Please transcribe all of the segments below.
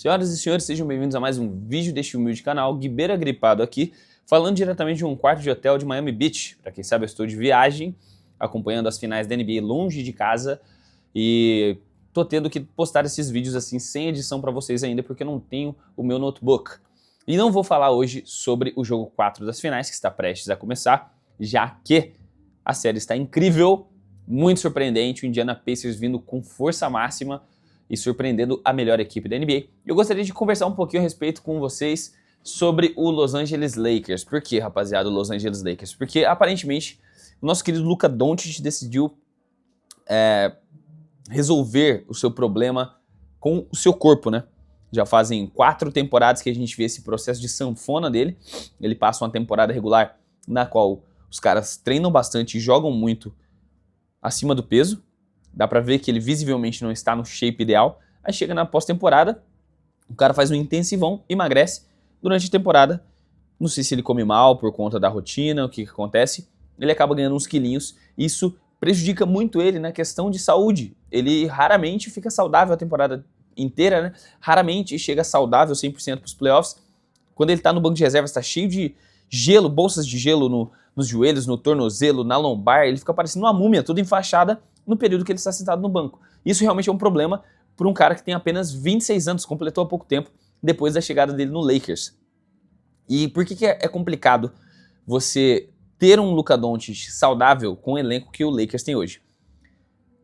Senhoras e senhores, sejam bem-vindos a mais um vídeo deste humilde canal. Guibeira gripado aqui, falando diretamente de um quarto de hotel de Miami Beach. Para quem sabe, eu estou de viagem, acompanhando as finais da NBA longe de casa e tô tendo que postar esses vídeos assim sem edição para vocês ainda, porque eu não tenho o meu notebook. E não vou falar hoje sobre o jogo 4 das finais, que está prestes a começar, já que a série está incrível, muito surpreendente, o Indiana Pacers vindo com força máxima e surpreendendo a melhor equipe da NBA. Eu gostaria de conversar um pouquinho a respeito com vocês sobre o Los Angeles Lakers. Por que, rapaziada, o Los Angeles Lakers? Porque, aparentemente, o nosso querido Luka Doncic decidiu resolver o seu problema com o seu corpo, né? Já fazem 4 temporadas que a gente vê esse processo de sanfona dele. Ele passa uma temporada regular na qual os caras treinam bastante e jogam muito acima do peso. Dá pra ver que ele visivelmente não está no shape ideal. Aí chega na pós-temporada, o cara faz um intensivão, emagrece. Durante a temporada, não sei se ele come mal por conta da rotina, o que acontece. Ele acaba ganhando uns quilinhos. Isso prejudica muito ele na questão de saúde. Ele raramente fica saudável a temporada inteira, né? Raramente chega saudável 100% pros playoffs. Quando ele tá no banco de reservas, tá cheio de gelo, bolsas de gelo nos joelhos, no tornozelo, na lombar. Ele fica parecendo uma múmia, toda enfaixada, no período que ele está sentado no banco. Isso realmente é um problema para um cara que tem apenas 26 anos, completou há pouco tempo, depois da chegada dele no Lakers. E por que é complicado você ter um Luka Doncic saudável com o elenco que o Lakers tem hoje?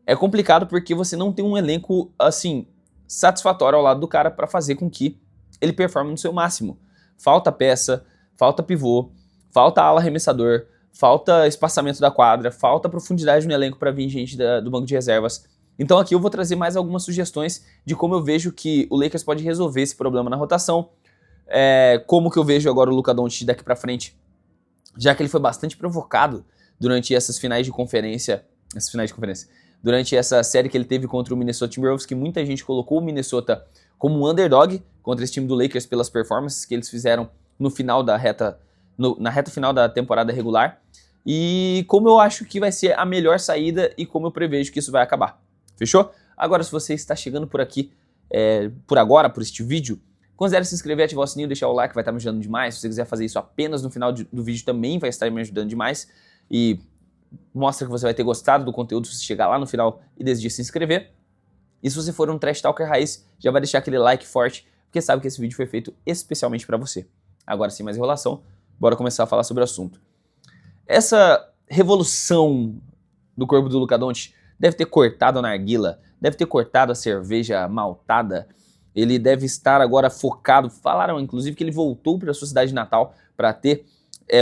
É complicado porque você não tem um elenco, assim, satisfatório ao lado do cara para fazer com que ele performe no seu máximo. Falta peça, falta pivô, falta ala arremessador, falta espaçamento da quadra, falta profundidade no elenco para vir gente do banco de reservas. Então aqui eu vou trazer mais algumas sugestões de como eu vejo que o Lakers pode resolver esse problema na rotação, como que eu vejo agora o Luka Doncic daqui para frente, já que ele foi bastante provocado durante essas finais de conferência, durante essa série que ele teve contra o Minnesota Timberwolves, que muita gente colocou o Minnesota como um underdog contra esse time do Lakers pelas performances que eles fizeram no final da na reta final da temporada regular, e como eu acho que vai ser a melhor saída e como eu prevejo que isso vai acabar. Fechou? Agora, se você está chegando por aqui, por agora, por este vídeo, considere se inscrever, ativar o sininho, deixar o like, vai estar me ajudando demais. Se você quiser fazer isso apenas no final do vídeo, também vai estar me ajudando demais. E mostra que você vai ter gostado do conteúdo se você chegar lá no final e decidir se inscrever. E se você for um Trash Talker raiz, já vai deixar aquele like forte, porque sabe que esse vídeo foi feito especialmente para você. Agora, sem mais enrolação, bora começar a falar sobre o assunto. Essa revolução do corpo do Luka Doncic deve ter cortado a narguila, deve ter cortado a cerveja maltada. Ele deve estar agora focado. Falaram, inclusive, que ele voltou para a sua cidade natal para ter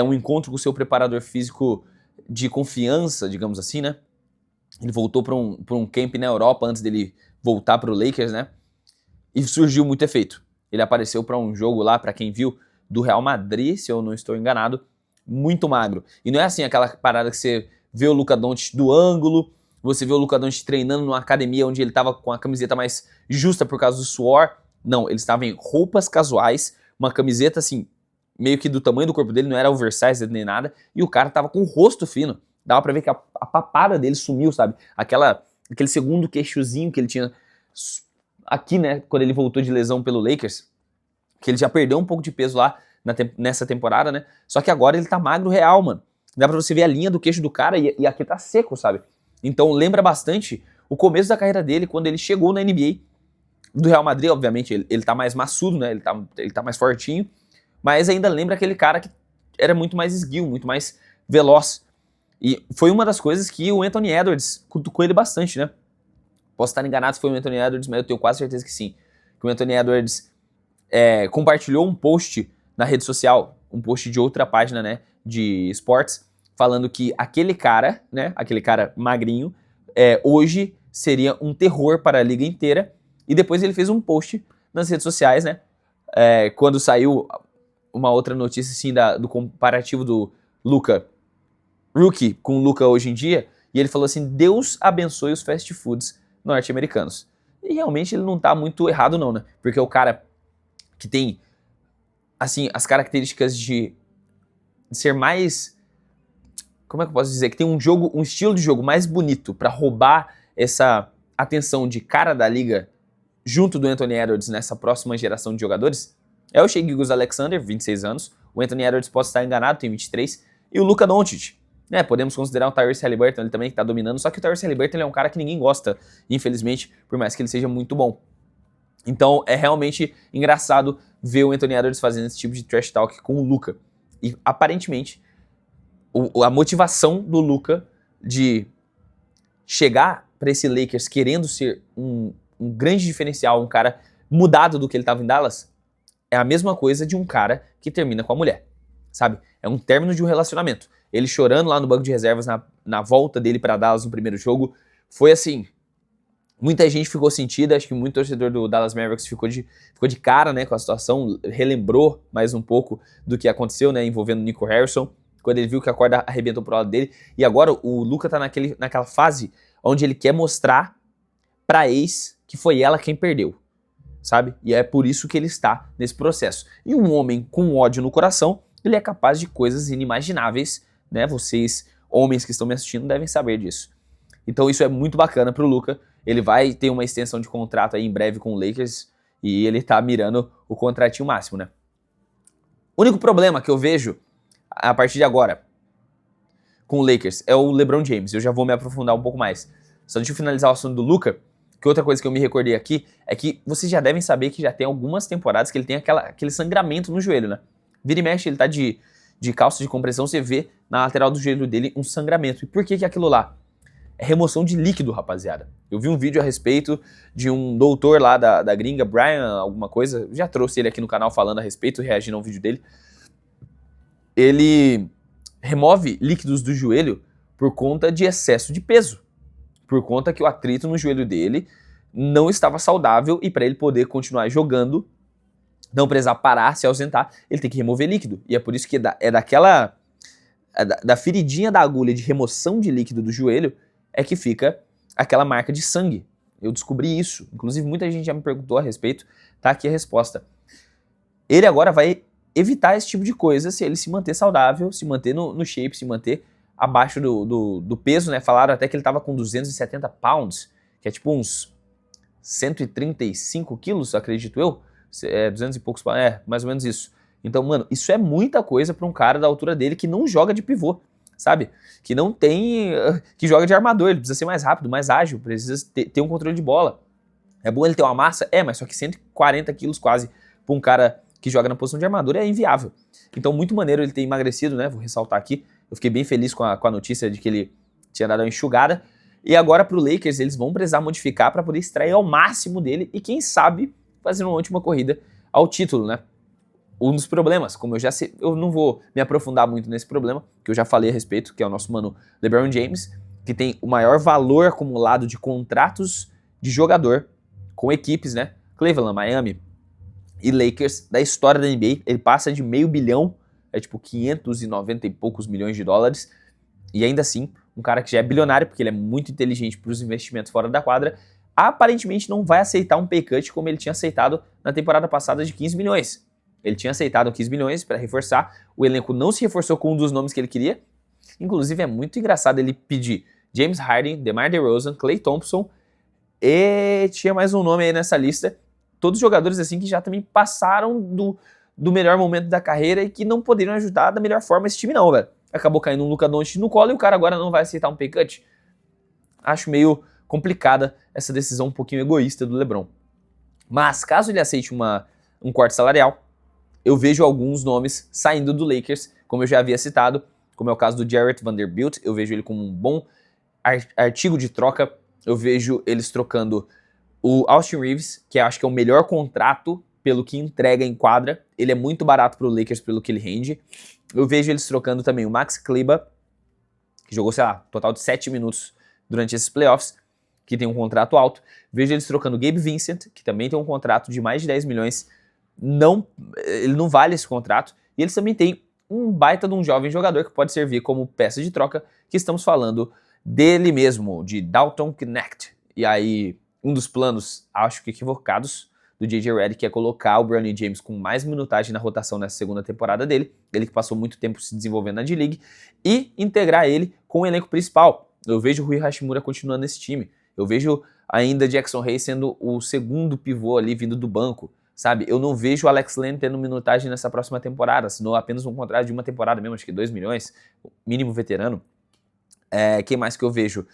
um encontro com o seu preparador físico de confiança, digamos assim, né? Ele voltou para um camp na Europa antes dele voltar para o Lakers, né? E surgiu muito efeito. Ele apareceu para um jogo lá, para quem viu, do Real Madrid, se eu não estou enganado, muito magro. E não é assim aquela parada que você vê o Luka Doncic do ângulo, você vê o Luka Doncic treinando numa academia onde ele estava com a camiseta mais justa por causa do suor. Não, ele estava em roupas casuais, uma camiseta assim, meio que do tamanho do corpo dele, não era oversized nem nada, e o cara tava com o rosto fino. Dava pra ver que a papada dele sumiu, sabe? Aquele segundo queixozinho que ele tinha aqui, né, quando ele voltou de lesão pelo Lakers, que ele já perdeu um pouco de peso lá nessa temporada, né? Só que agora ele tá magro real, mano. Dá pra você ver a linha do queixo do cara e aqui tá seco, sabe? Então lembra bastante o começo da carreira dele, quando ele chegou na NBA. Do Real Madrid, obviamente, ele tá mais maçudo, né? Ele tá mais fortinho. Mas ainda lembra aquele cara que era muito mais esguio, muito mais veloz. E foi uma das coisas que o Anthony Edwards cutucou ele bastante, né? Posso estar enganado se foi o Anthony Edwards, mas eu tenho quase certeza que sim. Que o Anthony Edwards compartilhou um post na rede social, um post de outra página, né, de esportes, falando que aquele cara, né, aquele cara magrinho, hoje seria um terror para a liga inteira. E depois ele fez um post nas redes sociais, né, quando saiu uma outra notícia assim do comparativo do Luka Rookie com o Luka hoje em dia, e ele falou assim: Deus abençoe os fast foods norte-americanos. E realmente ele não tá muito errado não, né, porque o cara que tem, assim, as características de ser mais, como é que eu posso dizer, que tem um estilo de jogo mais bonito pra roubar essa atenção de cara da liga junto do Anthony Edwards nessa próxima geração de jogadores é o Shai Gilgeous-Alexander, 26 anos, o Anthony Edwards pode estar enganado, tem 23, e o Luka Doncic. Podemos considerar o Tyrese Haliburton ele também, que tá dominando, só que o Tyrese Haliburton ele é um cara que ninguém gosta, infelizmente, por mais que ele seja muito bom. Então é realmente engraçado ver o Anthony Edwards fazendo esse tipo de trash talk com o Luka. E aparentemente, a motivação do Luka de chegar para esse Lakers querendo ser um grande diferencial, um cara mudado do que ele estava em Dallas, é a mesma coisa de um cara que termina com a mulher, sabe? É um término de um relacionamento. Ele chorando lá no banco de reservas na volta dele para Dallas no primeiro jogo, foi assim, muita gente ficou sentida, acho que muito torcedor do Dallas Mavericks ficou de cara, né, com a situação, relembrou mais um pouco do que aconteceu, né, envolvendo o Nico Harrison, quando ele viu que a corda arrebentou pro lado dele, e agora o Luka tá naquela fase onde ele quer mostrar pra ex que foi ela quem perdeu, sabe? E é por isso que ele está nesse processo. E um homem com ódio no coração, ele é capaz de coisas inimagináveis, né? Vocês, homens que estão me assistindo, devem saber disso. Então isso é muito bacana pro Luka. Ele vai ter uma extensão de contrato aí em breve com o Lakers e ele tá mirando o contratinho máximo, né? O único problema que eu vejo a partir de agora com o Lakers é o LeBron James. Eu já vou me aprofundar um pouco mais. Só deixa eu finalizar o assunto do Luka, que outra coisa que eu me recordei aqui é que vocês já devem saber que já tem algumas temporadas que ele tem aquele sangramento no joelho, né? Vira e mexe, ele tá de calça de compressão, você vê na lateral do joelho dele um sangramento. E por que aquilo lá? É remoção de líquido, rapaziada. Eu vi um vídeo a respeito de um doutor lá da gringa, Brian, alguma coisa, já trouxe ele aqui no canal falando a respeito, reagindo ao vídeo dele. Ele remove líquidos do joelho por conta de excesso de peso. Por conta que o atrito no joelho dele não estava saudável e para ele poder continuar jogando, não precisar parar, se ausentar, ele tem que remover líquido. E é por isso que da feridinha da agulha de remoção de líquido do joelho é que fica aquela marca de sangue. Eu descobri isso. Inclusive, muita gente já me perguntou a respeito. Tá aqui a resposta. Ele agora vai evitar esse tipo de coisa se ele se manter saudável, se manter no shape, se manter abaixo do peso, né? Falaram até que ele tava com 270 pounds, que é tipo uns 135 quilos, acredito eu. 200 e poucos pounds, mais ou menos isso. Então, mano, isso é muita coisa pra um cara da altura dele que não joga de pivô, sabe? Que não tem... que joga de armador, ele precisa ser mais rápido, mais ágil, precisa ter um controle de bola. É bom ele ter uma massa? Mas só que 140 quilos quase pra um cara que joga na posição de armador é inviável. Então, muito maneiro ele ter emagrecido, né? Vou ressaltar aqui. Eu fiquei bem feliz com a notícia de que ele tinha dado uma enxugada. E agora pro Lakers eles vão precisar modificar para poder extrair ao máximo dele e quem sabe fazer uma última corrida ao título, né? Um dos problemas, como eu já sei, eu não vou me aprofundar muito nesse problema, que eu já falei a respeito, que é o nosso mano LeBron James, que tem o maior valor acumulado de contratos de jogador com equipes, né? Cleveland, Miami e Lakers da história da NBA. Ele passa de $500 milhão, é tipo 590 e poucos milhões de dólares, e ainda assim, um cara que já é bilionário, porque ele é muito inteligente para os investimentos fora da quadra, aparentemente não vai aceitar um pay cut como ele tinha aceitado na temporada passada de 15 milhões. Ele tinha aceitado 15 milhões para reforçar, o elenco não se reforçou com um dos nomes que ele queria, inclusive é muito engraçado ele pedir James Harden, DeMar DeRozan, Klay Thompson, e tinha mais um nome aí nessa lista, todos jogadores assim que já também passaram do melhor momento da carreira e que não poderiam ajudar da melhor forma esse time não, velho. Acabou caindo um Luka Doncic no colo e o cara agora não vai aceitar um pay cut. Acho meio complicada essa decisão um pouquinho egoísta do LeBron. Mas caso ele aceite um corte salarial, eu vejo alguns nomes saindo do Lakers, como eu já havia citado, como é o caso do Jarrett Vanderbilt, eu vejo ele como um bom artigo de troca, eu vejo eles trocando o Austin Reeves, que eu acho que é o melhor contrato pelo que entrega em quadra, ele é muito barato pro Lakers pelo que ele rende. Eu vejo eles trocando também o Max Kleber, que jogou, sei lá, total de 7 minutos durante esses playoffs, que tem um contrato alto. Vejo eles trocando o Gabe Vincent, que também tem um contrato de mais de 10 milhões, ele não vale esse contrato. E eles também têm um baita de um jovem jogador que pode servir como peça de troca, que estamos falando dele mesmo, de Dalton Knecht. E aí, um dos planos, acho que equivocados, do J.J. Redick, que é colocar o Bronny James com mais minutagem na rotação nessa segunda temporada dele, ele que passou muito tempo se desenvolvendo na D-League, e integrar ele com o elenco principal. Eu vejo o Rui Hashimura continuando nesse time. Eu vejo ainda Jackson Hayes sendo o segundo pivô ali vindo do banco, sabe? Eu não vejo o Alex Len tendo minutagem nessa próxima temporada, assinou apenas um contrato de uma temporada mesmo, acho que 2 milhões, mínimo veterano. Quem mais que eu vejo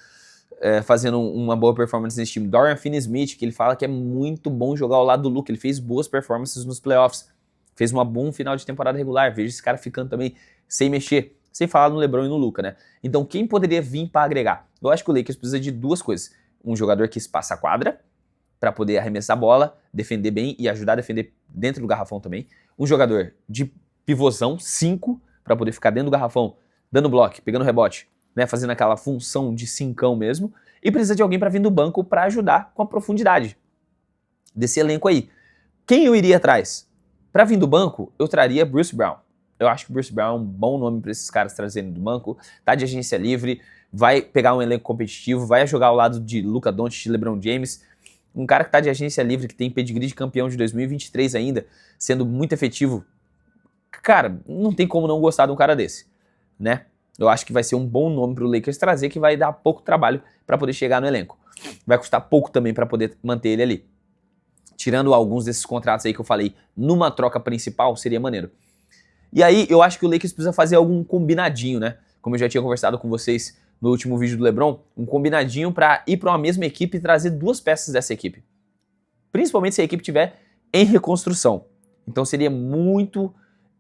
fazendo uma boa performance nesse time? Dorian Finney-Smith, que ele fala que é muito bom jogar ao lado do Luka, ele fez boas performances nos playoffs, fez um bom final de temporada regular, vejo esse cara ficando também sem mexer, sem falar no LeBron e no Luka, né? Então quem poderia vir para agregar? Eu acho que o Lakers precisa de duas coisas, um jogador que espaça a quadra, para poder arremessar a bola, defender bem e ajudar a defender dentro do garrafão também, um jogador de pivôzão, 5, para poder ficar dentro do garrafão, dando bloco, pegando rebote, né, fazendo aquela função de cincão mesmo, e precisa de alguém para vir do banco para ajudar com a profundidade desse elenco aí. Quem eu iria atrás? Para vir do banco, eu traria Bruce Brown. Eu acho que Bruce Brown é um bom nome para esses caras trazerem do banco, tá de agência livre, vai pegar um elenco competitivo, vai jogar ao lado de Luka Doncic e LeBron James, um cara que tá de agência livre, que tem pedigree de campeão de 2023 ainda, sendo muito efetivo. Cara, não tem como não gostar de um cara desse, né? Eu acho que vai ser um bom nome pro Lakers trazer, que vai dar pouco trabalho para poder chegar no elenco. Vai custar pouco também para poder manter ele ali. Tirando alguns desses contratos aí que eu falei, numa troca principal, seria maneiro. E aí, eu acho que o Lakers precisa fazer algum combinadinho, né? Como eu já tinha conversado com vocês no último vídeo do LeBron, um combinadinho para ir para uma mesma equipe e trazer duas peças dessa equipe. Principalmente se a equipe estiver em reconstrução. Então seria muito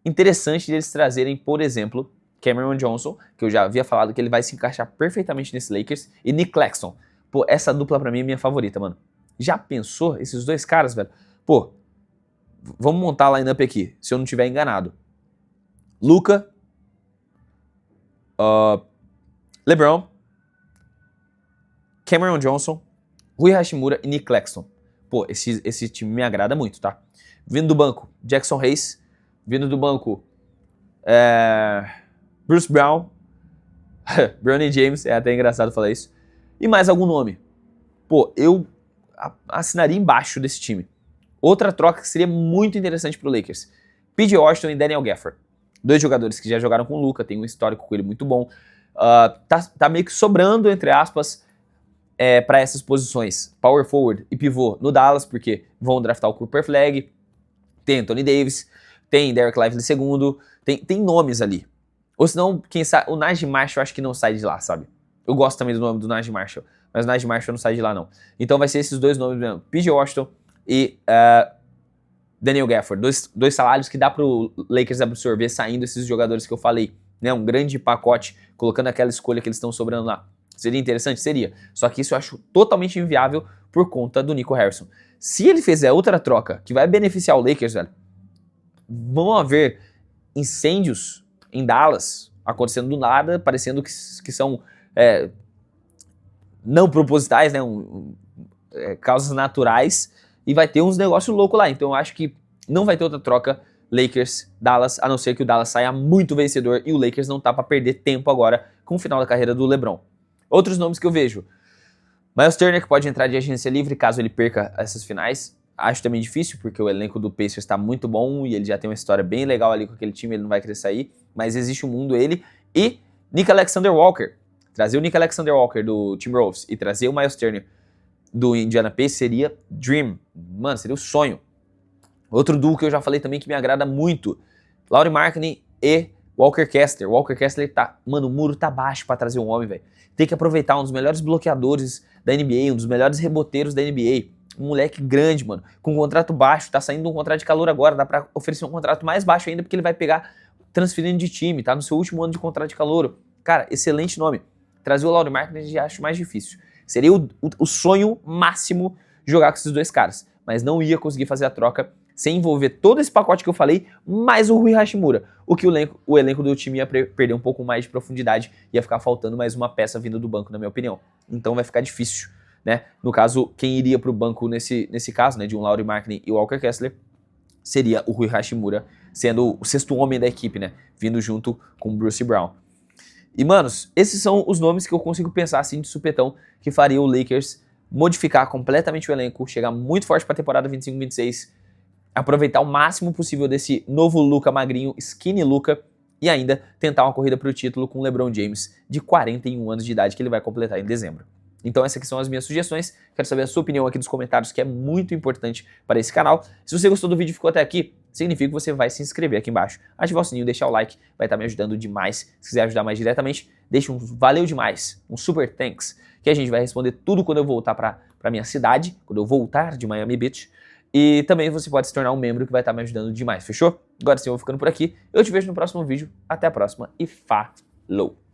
interessante eles trazerem, por exemplo, Cameron Johnson, que eu já havia falado que ele vai se encaixar perfeitamente nesse Lakers, e Nick Claxton. Pô, essa dupla pra mim é minha favorita, mano. Já pensou esses dois caras, velho? Pô, vamos montar a lineup aqui, se eu não tiver enganado. Luka, LeBron, Cameron Johnson, Rui Hashimura e Nick Claxton. Pô, esse time me agrada muito, tá? Vindo do banco, Jackson Hayes. Vindo do banco, Bruce Brown. Bronny James, é até engraçado falar isso. E mais algum nome. Pô, eu assinaria embaixo desse time. Outra troca que seria muito interessante pro Lakers. P.J. Washington e Daniel Gafford. Dois jogadores que já jogaram com o Luka, tem um histórico com ele muito bom. Tá meio que sobrando, entre aspas, para essas posições, power forward e pivô no Dallas, porque vão draftar o Cooper Flag, tem Anthony Davis, tem Derek Lively II, tem nomes ali. Ou senão, quem sabe, o Najee Marshall acho que não sai de lá, sabe? Eu gosto também do nome do Najee Marshall, mas o Najee Marshall não sai de lá não. Então vai ser esses dois nomes mesmo, P.J. Washington e Daniel Gafford, dois salários que dá pro Lakers absorver saindo esses jogadores que eu falei, né? Um grande pacote, colocando aquela escolha que eles estão sobrando lá. Seria interessante? Seria. Só que isso eu acho totalmente inviável por conta do Nico Harrison. Se ele fizer outra troca que vai beneficiar o Lakers, velho, vão haver incêndios em Dallas acontecendo do nada, parecendo que são não propositais, né? Causas naturais, e vai ter uns negócios loucos lá. Então eu acho que não vai ter outra troca Lakers-Dallas, a não ser que o Dallas saia muito vencedor e o Lakers não tá pra perder tempo agora com o final da carreira do LeBron. Outros nomes que eu vejo. Miles Turner, que pode entrar de agência livre caso ele perca essas finais. Acho também difícil, porque o elenco do Pacers está muito bom e ele já tem uma história bem legal ali com aquele time, ele não vai querer sair. Mas existe um mundo ele. E Nick Alexander Walker. Trazer o Nick Alexander Walker do Timberwolves e trazer o Miles Turner do Indiana Pacers seria dream. Mano, seria o sonho. Outro duo que eu já falei também que me agrada muito. Lauri Markkanen e Walker Kessler. Walker Kessler tá... Mano, o muro tá baixo pra trazer um homem, velho. Tem que aproveitar um dos melhores bloqueadores da NBA, um dos melhores reboteiros da NBA. Um moleque grande, mano, com um contrato baixo, tá saindo de um contrato de calor agora, dá pra oferecer um contrato mais baixo ainda, porque ele vai pegar transferindo de time, tá no seu último ano de contrato de calor. Cara, excelente nome. Trazer o Lauri Markkanen já acho mais difícil. Seria o sonho máximo jogar com esses dois caras, mas não ia conseguir fazer a troca sem envolver todo esse pacote que eu falei, mais o Rui Hashimura, o que o elenco do time ia perder um pouco mais de profundidade, ia ficar faltando mais uma peça vindo do banco, na minha opinião. Então vai ficar difícil, né? No caso, quem iria pro banco nesse caso, né, de um Lauri Markkanen e o Walker Kessler, seria o Rui Hashimura, sendo o sexto homem da equipe, né, vindo junto com o Bruce Brown. E, manos, esses são os nomes que eu consigo pensar, assim, de supetão, que faria o Lakers modificar completamente o elenco, chegar muito forte pra temporada 25-26, aproveitar o máximo possível desse novo Luka magrinho, skinny Luka, e ainda tentar uma corrida pro título com o LeBron James, de 41 anos de idade, que ele vai completar em dezembro. Então essas aqui são as minhas sugestões. Quero saber a sua opinião aqui nos comentários, que é muito importante para esse canal. Se você gostou do vídeo e ficou até aqui, significa que você vai se inscrever aqui embaixo, ativar o sininho, deixar o like, vai estar me ajudando demais. Se quiser ajudar mais diretamente, deixa um valeu demais, um super thanks, que a gente vai responder tudo quando eu voltar para minha cidade, quando eu voltar de Miami Beach. E também você pode se tornar um membro que vai estar me ajudando demais, fechou? Agora sim, eu vou ficando por aqui. Eu te vejo no próximo vídeo. Até a próxima e falou!